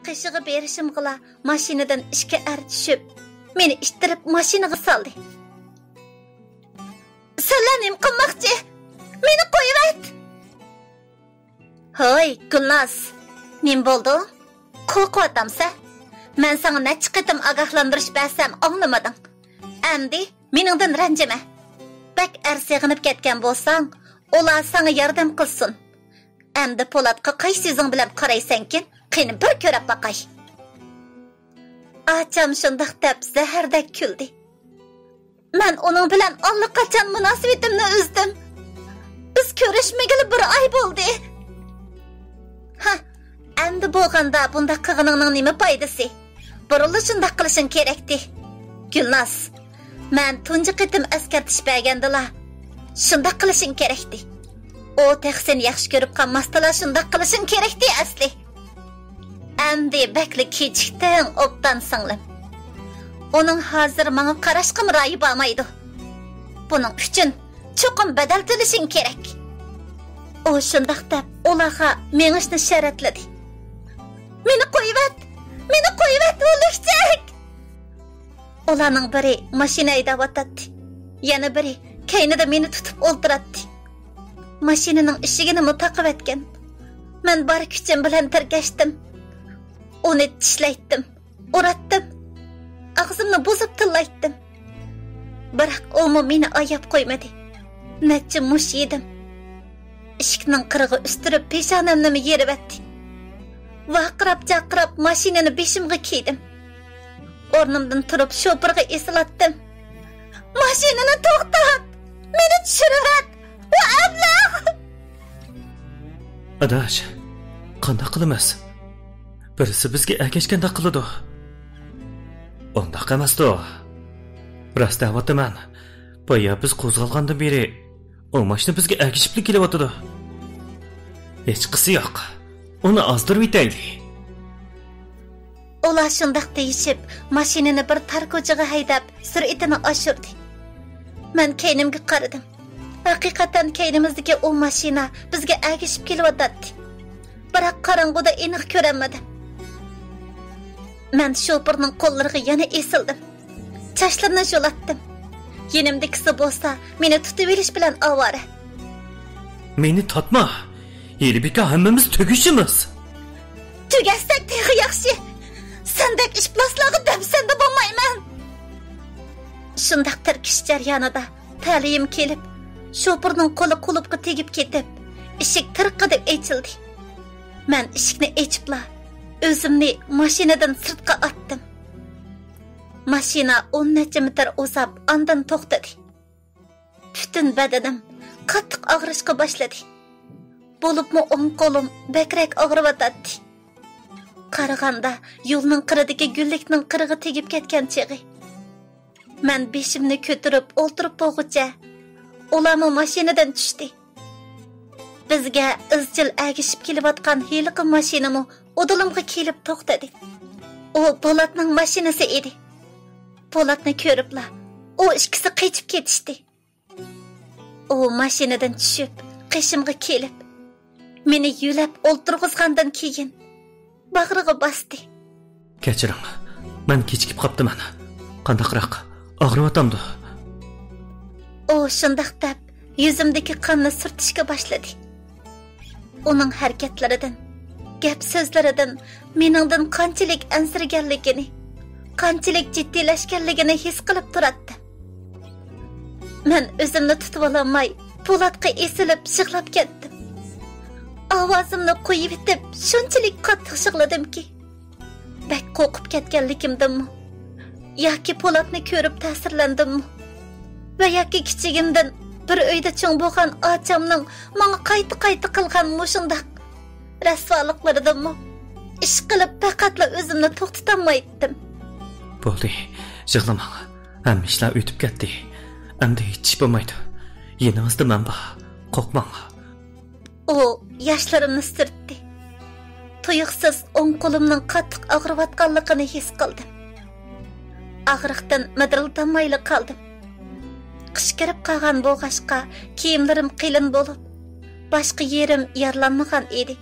qishig'i berishim qila mashinadan ishga tushib, meni ishtirib mashinaga soldi. Senlar nim qilmoqchi? Meni qo'yib. Hoy, Gulnaz. Nim bo'ldi? Qo'rqatamsa? Men sana necha qitim ogohlantirish bersam anglamading. Endi meningdan ranjima. Bak sig'inib ketgan bo'lsang, ular sana yordam qilsin. Endi Po'latga qaysi so'zing bilan qaraysankin, qani bir ko'rib boqay. Acham shundoq deb zahardek kuldi. Men uning bilan allaqachon munosabatimni uzdim. Biz ko'rishmagili bir oy bo'ldi. Ha, endi bo'lganda bunda qilganingning nima foydasi? Burunli shundoq qilishing kerakdi. Gulnaz, men tunji qitim askartish bergandilar. Shundoq qilishing kerakdi. O texsin yaxshi ko'rib qolmasdilar, shundoq qilishing kerakdi asli. Endi bakli kechikding, obdan singlim. Uning hozir menga qarashga rayi bo'lmaydi. Buning uchun cho'qim badal to'lashing kerak. O shundoq deb ularga mengishni sharatladi. Meni qo'yib, o'likchak. Ularning biri mashina haydayotdi, yana biri kaynida meni tutib o'ltiradi. Mashinaning eshigini taqib etgan. Men bor kuchim bilan tirgashdim. Uni tishlaydim, uratdim. Ağzımni bozib tillaydim. Biroq u meni ayab qo'ymadi. Necha mush yedim. Eshikning qirig'i ustirib peshonamni yerib etdi. Vaqirab-chaqirab mashinani beshimga kiydim. O'rnimdan turib shopirga eslatdim. Mashinani to'xtat! Meni tushirib! Va ablah! Adash, qanday qilamiz? Birisi bizga ergashganda qiladi. Ondaq emasdi. Rost aytaman. Boya biz qo'zg'algandan beri o mashina bizga ergashib kelyapti. Hech qisi yo'q. Uni ozdirib yetaylik. Ular shundoq deyishib, mashinani bir tar ko'chaga haydab, sur'atini oshirdi. Men keynimga qaradim. Haqiqatan keynimizdagi o mashina bizga ergashib kelyapti. Biroq qorong'uda aniq ko'ramadim. Men shopirning qo'llariga yana esildim. Chashlarini jo'latdim. Yenimdikisi bo'lsa, meni tutib olish bilan ovora. Meni tatma. Yelibika hammamiz tugishimiz. Tugasak texi yaxshi. Sendek ishplaslarga debsanda bo'lmayman. Shundaq tirkish jarayonida ta'lim kelib, shopirning qo'li qulupga tegib ketib, eshik tirqidib ochildi. Men eshikni ochibla o'zimni mashinadan sirtqa atdim. Mashina 10 necha metr uzab, ondan to'xtadi. Butun badanim qattiq og'rishga boshladi. Bo'libmi o'ng qo'lim bakrak og'riyotdi. Qaraganda yo'lning qiridagi gullikning qirig'i tegib ketgan chig'i. Men beshimni ko'tarib o'ltirib bo'lguncha ularmi mashinadan tushdi. Bizga izchil agishib kelayotgan heliqi mashinami o'dilimga kelib to'xtadi. U Po'latning mashinasi edi. Po'latni ko'ribla, u ikkisi qochib ketishdi. U mashinadan tushib, qishimga kelib, meni yulab o'ltirg'izgandan keyin bag'riga bosdi. Kechiring, men kechikib qoptiman. Qandaqroq og'riyotamdi. U shundoq deb yuzimdagi qonni surtishga boshladi. Uning harakatlaridan, gap so'zlaridan meningdan qanchalik ansirganligini, qanchalik jiddiylashganligini his qilib turardi. Men o'zimni tutib ololmay, Po'latga esilib yig'lab ketdim. Ovozimni qo'yib etib, shunchalik qattiq yig'ladimki, bak qo'rqib ketganligimdanmi, yoki Po'latni ko'rib ta'sirlandimmi, va yoki kichigimdan bir uyda cho'ng bo'lgan ochamning menga qayta qilgan mushundaq rasvoliqlaridanmi ish qilib faqatla o'zimni to'xtatolmaydim. Bo'ldi, yig'lamang. Hamma ishlar o'tib ketdi. Endi hech bo'lmaydi. Yenimizda men bor. Qo'rqmang. O yoshlarimni sirtdi. Tuyuqsiz o'ng qo'limning qattiq og'riyotganligini his qildim. Og'riqdan midirildolmayli qoldim. Qishkirib qolgan bo'g'ashqa kiyimlarim qilin bo'lib, boshqa yerim yaralanmagan edi.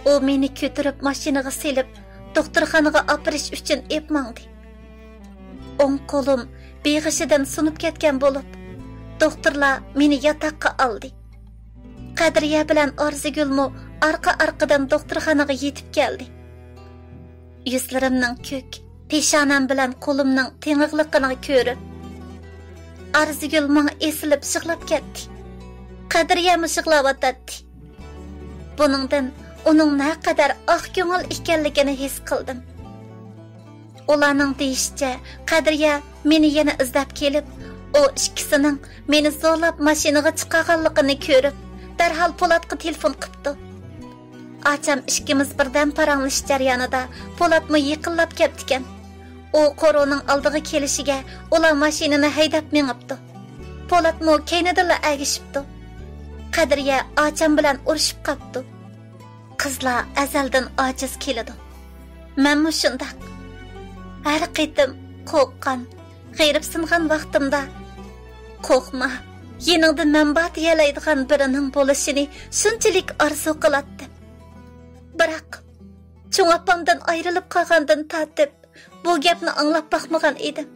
U meni ko'tarib mashinaga selib, doktorxonaga apirish uchun epmangdi. O'ng qo'lim beg'ishidan sunib ketgan bo'lib, doktorlar meni yotoqqa oldi. Qadriya bilan Orzugulmu arqa-arqadan doktorxonaga yetib keldi. Yuzlarimning ko'k, peshonam bilan qo'limning teng'iqligini ko'rib, Orzugul menga esilib yig'lab ketdi. Qadriya yig'layotdi. Buningdan uning naqadar oq ko'ngil ekanligini his qildim. Ularning deyishicha, Qadriya meni yana izlab kelib, o ikkisining meni zo'rlab mashinaga chiqarganligini ko'rib, darhol Po'latga telefon qildi. Acham ikkimiz birdan paranglish jarayonida Po'latmi yiqilib ketdi. O qo'roning oldiga kelishiga ular mashinani haydab minibdi. Po'latmi keynidilla agishibdi. Qadriya acham bilan urushib qopdi. Qizlar azaldan ojiz keladi. Menmi shundoq. Har qitim qo'rqqan, g'ayrib singan vaqtimda qo'rqma, yeningda manba tiyalaydigan birining bo'lishini shunchalik orzu qilatdim. Biroq cho'ng opamdan ayrilib qolgandan tortib bu gapni anglab boqmagan edim.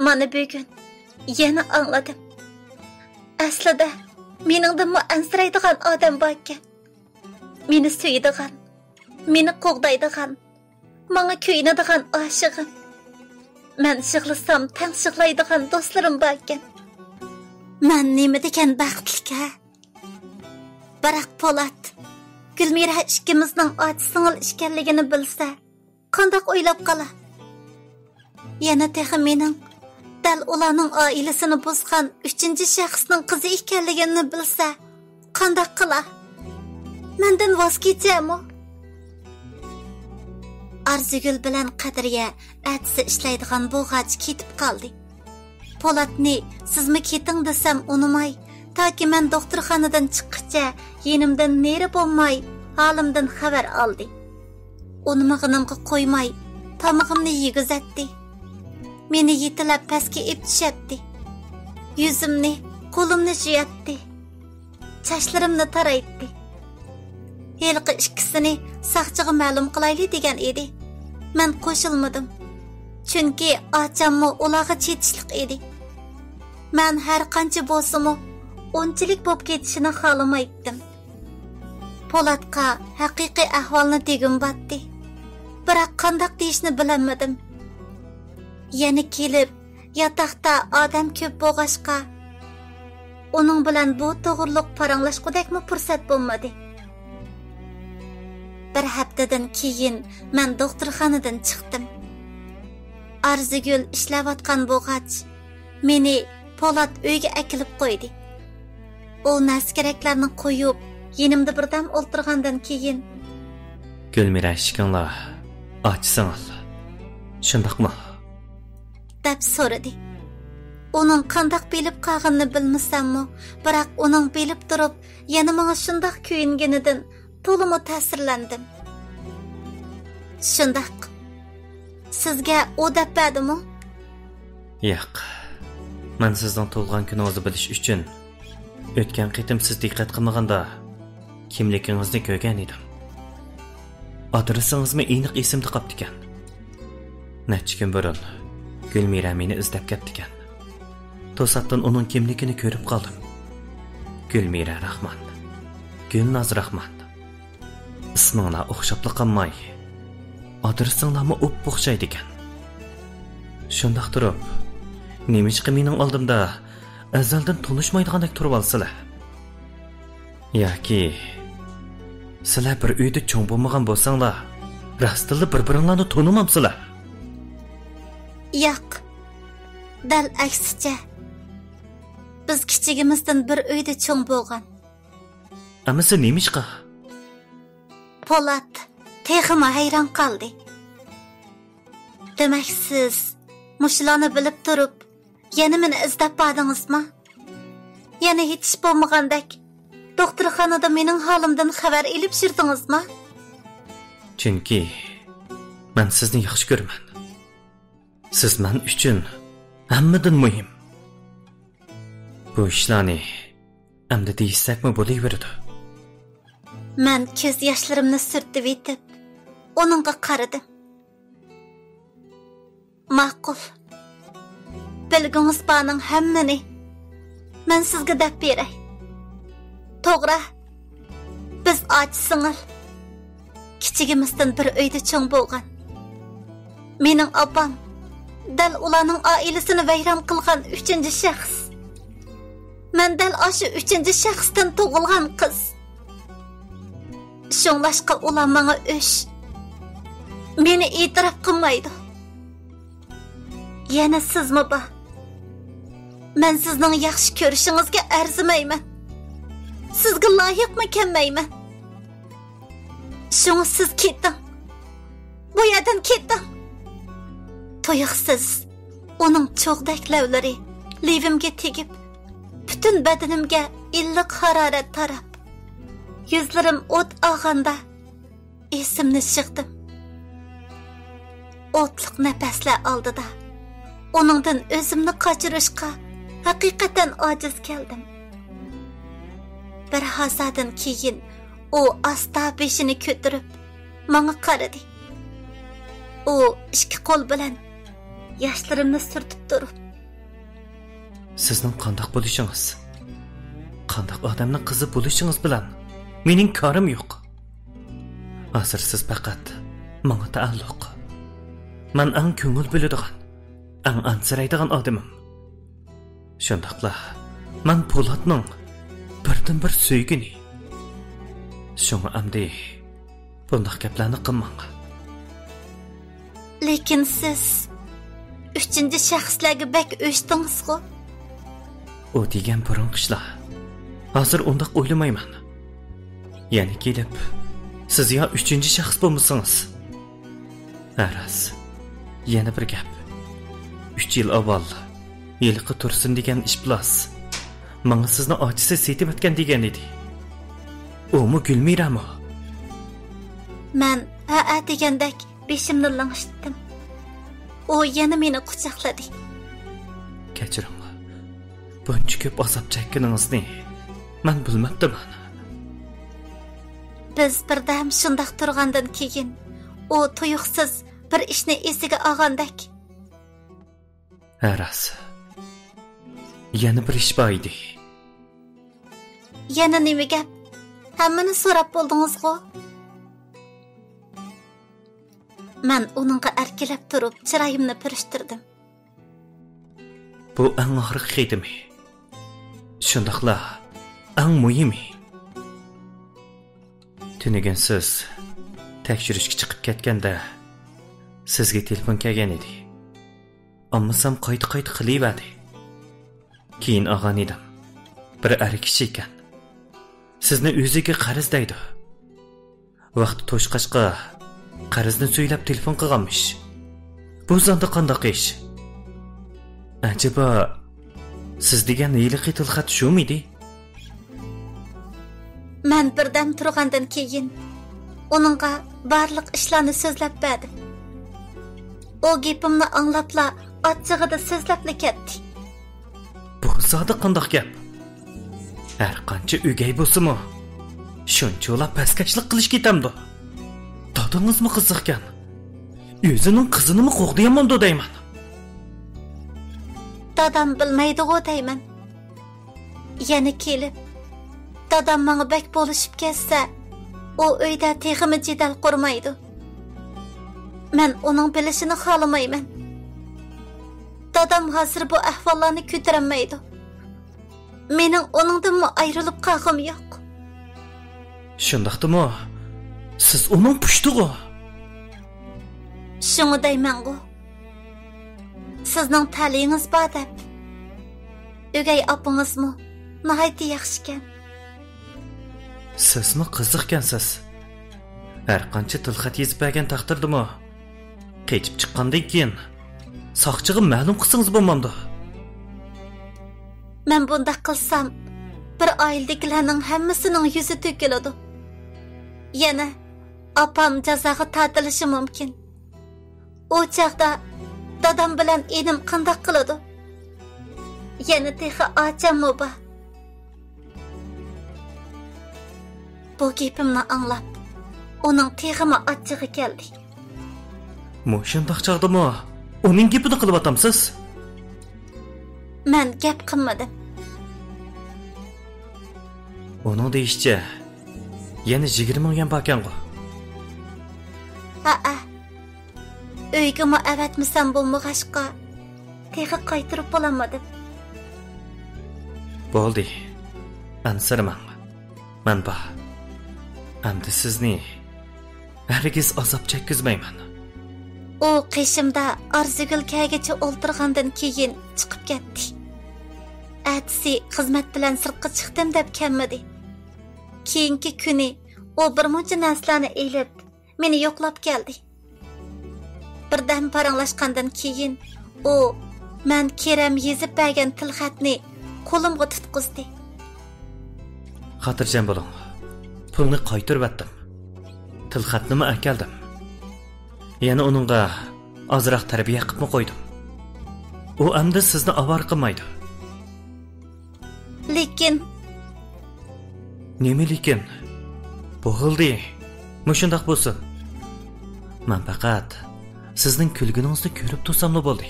Mana bugun yana angladim. Aslida meningda ansiraydigan odam bor ekan. Meni suydigan, meni qo'g'daydigan, menga kuyinadigan oshig'im. Men yig'lasam tang yig'laydigan do'stlarim bor ekan. Men nima degan baxtli-ka. Biroq Po'lat, Gulmira ikkimizning ochi-singil ekanligini bilsa, qanday o'ylab qolar? Yana texi mening dal ularning oilasini buzgan 3-shaxsning qizi ekanligini bilsa, qanday qilar? Mendan voz kechamo. Orzugul bilan Qadriya atsi ishlaydigan bo'g'ach ketib qoldi. Po'latni sizmi keting desam unimay, toki men doktorxonadan chiqqacha yenimdan neri bo'lmay, holimdan xabar oldi. Unimag'inimga qo'ymay, tomog'imni yegizatdi. Meni yetilab pastga ip tushirdi. Yuzimni, qo'limni yuyatdi. Sochlarimni taraytdi. Yelqi ikkisini saqchiga ma'lum qilayli degan edi. Men qo'shilmadim. Chunki achammo ularga chetishlik edi. Men har qancha bo'lsa-mu, onchilik bo'lib ketishini xohlamaydim. Po'latga haqiqiy ahvolni degim batdi. Biroq qanday deyishni bilamadim. Yana kelib, yotoqda odam ko'p bo'lg'ashqa, uning bilan bu to'g'riliq paranglashqudekmi fursat bo'lmadi. Bir haftadan keyin men doktorxonadan chiqdim. Orzugul ishlayotgan bo'g'ach meni Po'lat uyga akilib qo'ydi. U naskeraklarni qo'yib, yenimda birdan o'ltirgandan keyin Gulmira ishkinglar, ochsanglar. Shundaqmi? deb so'radi. Uning qanday bilib qolganini bilmasam-mu, biroq uning bilib turib, yana menga shunday kuyinganidan to'liq ta'sirlandim. Shundoq. Sizga o deb berdimi? Yo'q. Men sizning tug'ilgan kuningizni bilish uchun o'tgan qitim siz diqqat qilmaganda kimligingizni ko'rgan edim. Adresingizni aniq esimda qolibdi ekan. Necha kun burun Gulmira meni izlab ketdi ekan. To'satdan uning kimligini ko'rib qoldim. Gulmira Rahman. Gulnaz Rahman. Isminglar o'xshab qolmay, adresinglarmi o'xshaydi ekan. Shundaq turib, nemishqa mening oldimda azaldan tanishmaydigandek turib olsizlar. Yoki sizlar bir uyda cho'ng bo'lmagan bo'lsanglar, rostilla bir-biringlarni tanimamsizlar. Yo'q. Dal aksicha. Biz kichigimizdan bir uyda cho'ng bo'lgan. Ammo nemishqa? Po'lat texima hayron qoldi. Demak siz mushlarni bilib turib, yana meni izlab bordingizmi? Yana hech bo'lmagandek doktorxonada mening holimdan xabar olib shirdingizmi? Chunki men sizni yaxshi ko'raman. Siz men uchun hammadan muhim. Bu ishlarni endi deysakmi bo'laveradi. Men ko'z yoshlarimni surtib etib, onunğa qaradım. Ma'qul. Bilginiz barning hammani men sizga deb beray. To'g'ri. Biz och-singil. Kichigimizdan bir uyda cho'ng bo'lgan. Mening opam dal ularning oilasini vayron qilgan 3-shaxs. Men dal o'sha 3-shaxsdan tug'ilgan qiz. Şunlaşqa ular menga o'sh. Meni e'tirof qilmaydi. Yana sizmi bu? Men sizning yaxshi ko'rishingizga arzimayman. Sizga loyiqmi kelmayman. Şunu siz keting. Bu yerdan keting. To'yiqsiz uning cho'g'dak lavlari levimga tegib, butun badanimga illiq harorat tarab, yuzlarim o't og'anda esimni chiqdim. O'tliq nafaslar oldida uningdan o'zimni qochirishga haqiqatan ojiz keldim. Bir hazadan keyin u asta beshini ko'tarib menga qaradi. U ikki qo'l bilan yoshlarimni surtib turib, sizning qandoq bo'lishingiz, qandoq odamning qizi bo'lishingiz bilan mening korim yo'q. Hozir siz faqat menga taalluq. Men ang ko'ngil biladigan, ang ansiraydigan odamim. Shundaqla men Po'latning birdan bir suygini. Shunga amdi bundoq gaplarni qilmang. Lekin siz 3-shaxslarga bak o'shdingiz-ku. O degan burunqishlar. Hozir undoq o'ylamayman. Ya'ni kelib, siz yo 3-shaxs bo'lmasangiz. Aras. Yana bir gap. 3 yil avval yilqi tursin degan ish bilas. Menga sizni ochisi setib o'tgan degan edi. U mu Gulmirami? Men ha degandek beshimni lang'ishdim. U yana meni quchoqladi. Kechiring. Buncha ko'p azob chekkaningizni men bilmabdiman. Biz birdam shundoq turgandan keyin u tuyuqsiz bir ishni esiga olgandek. Aras. Yana bir ish bor edi. Yana nima gap? Hammani so'rab bo'ldingiz-ku. Men uningga erkilab turib, chiroyimni pirishtirdim. Bu eng oxirgi xetimi. Shundaqla eng muhimi. Tunigan siz tekshirishga chiqib ketganda sizga telefon kelgan edi. Ammo sam qayta qilaverdi. Keyin og'an edim. Bir ari kishi ekan. Sizni o'ziga qarzdaydi. Vaqt to'shqashqa qarzni so'ylab telefon qilganmish. Bu zonda qandoq ish? Acaba siz degan yiliqi tilxat shumidi? Men birdan turgandan keyin uningga barliq ishlarni so'zlab berdim. O gapimni anglabla ochig'ida so'zlabla ketdi. Bu zoda qandoq gap? Har qancha o'gay bo'lsa-mu, shuncha paskashlik qilish ketamdi. Dadangizmi qiziqgan? O'zining qizinimi qo'g'diyamon deyman. Dadam bilmaydi-ku deyman. Yana kelib, dadam menga bak bo'lishib ketsa, u uyda texmi jidal qurmaydi. Men uning bilishini xohlamayman. Dadam hozir bu ahvollarni ko'tarolmaydi. Mening uningdan ayrilib qolg'im yo'q. Shundaqdimi? Siz uning pushtig'i. Shuni deyman-ku. Sizning ta'lingiz bor deb. O'gay opangizmi nihoyat yaxshikan. Sizmi qiziqkansiz? Har qancha tilxat yezib bergan taqdirdimi? Qechib chiqqandan keyin soqchiga ma'lum qilsangiz bo'lmamdi. Men bunda qilsam, bir oiladagilarning hammasining yuzi to'kiladi. Yana opam jazoga tortilishi mumkin. O chaqda dadam bilan enim qandoq qiladi? Yana texa ocham-mu bu. Bu gapimni anglab, Onun teximi achchig'i keldi. Shundoq chog'dimi? Uning gapini qilib atamsiz? Men gap qilmadim. Onun deyishcha, yana 20 ming yen borkan-ku. Ha. Uyg'imi avatmisam bo'lmag'ashqa, texi qaytirib bo'lamadim. Bo'ldi. Ansirman. Men bor. Endi sizni hargiz azob chekkizmayman. U qishimda arzigul kagicha o'ltirgandan keyin chiqib ketdi. Atsi xizmat bilan sirtqa chiqdim deb kelmadi. Keyingi kuni u bir muncha narsalarni elib, meni yo'qlab keldi. Birdan paranglashgandan keyin u men Kerem yezib bergan tilxatni qo'limga tutqizdi. Xotirjam bo'ling. Pulni qaytarib atdim. Tilxatnimi akaldim. Yana uningga ozroq tarbiya qilib qo'ydim. U endi sizni avar qilmaydi. Lekin nima lekin? Bo'g'ildi. Mushundaq bo'lsin. Men faqat sizning kulguningizni ko'rib tursamla bo'ldi.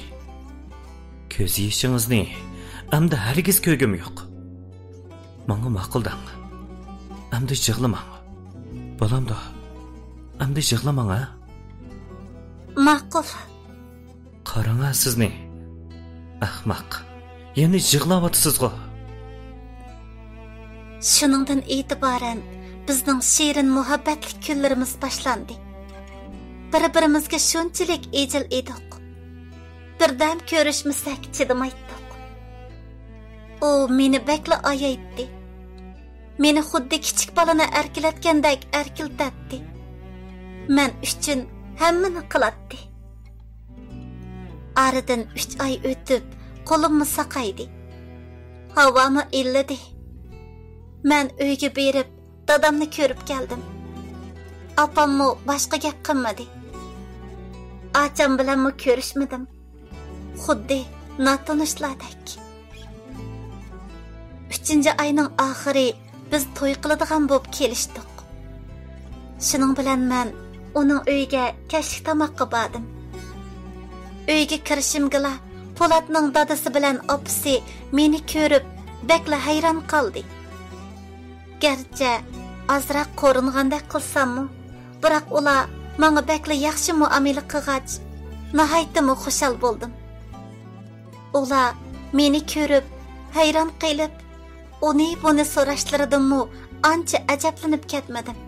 Ko'z yoshingizni endi hargiz ko'rgim yo'q. Menga ma'quldang. Endi yig'lamang. Bolamda. Endi yig'lamang, ha? Ma'qul. Qarang sizni. Ahmoq. Yana yig'layapsizku. Shuningdan e'tiboran bizning shirin muhabbatlik kunlarimiz boshlandi. Bir-birimizga shunchalik ejil edik. Birdan ko'rishmasak chidamaydik. U meni bekla ayaydi. Meni xuddi kichik bolani erkilatgandek erkiltatdi. Men uchun hammani qilatdi. Aradan 3 oy o'tib, qo'limni saqaydi. Havomi illadi. Men uyga berib, dadamni ko'rib keldim. Opammo boshqa gap qilmadi. Acham bilanmi ko'rishmadim. Xuddi notanishlardek. 3-oyning oxiri biz to'y qiladigan bo'lib kelishdik. Shuning bilan men uning uyiga kashlik tomoqqa bordim. Uyga kirishimgila Polatning dadasi bilan opasi meni ko'rib bakla hayron qoldi. Garchi azroq ko'ringandek qilsam-mu, biroq ular menga bakla yaxshi muomala qilgach, nihoyatda xushal bo'ldim. Ular meni ko'rib hayron qilib, uni buni so'rashlaridan ancha ajablanib ketmadim.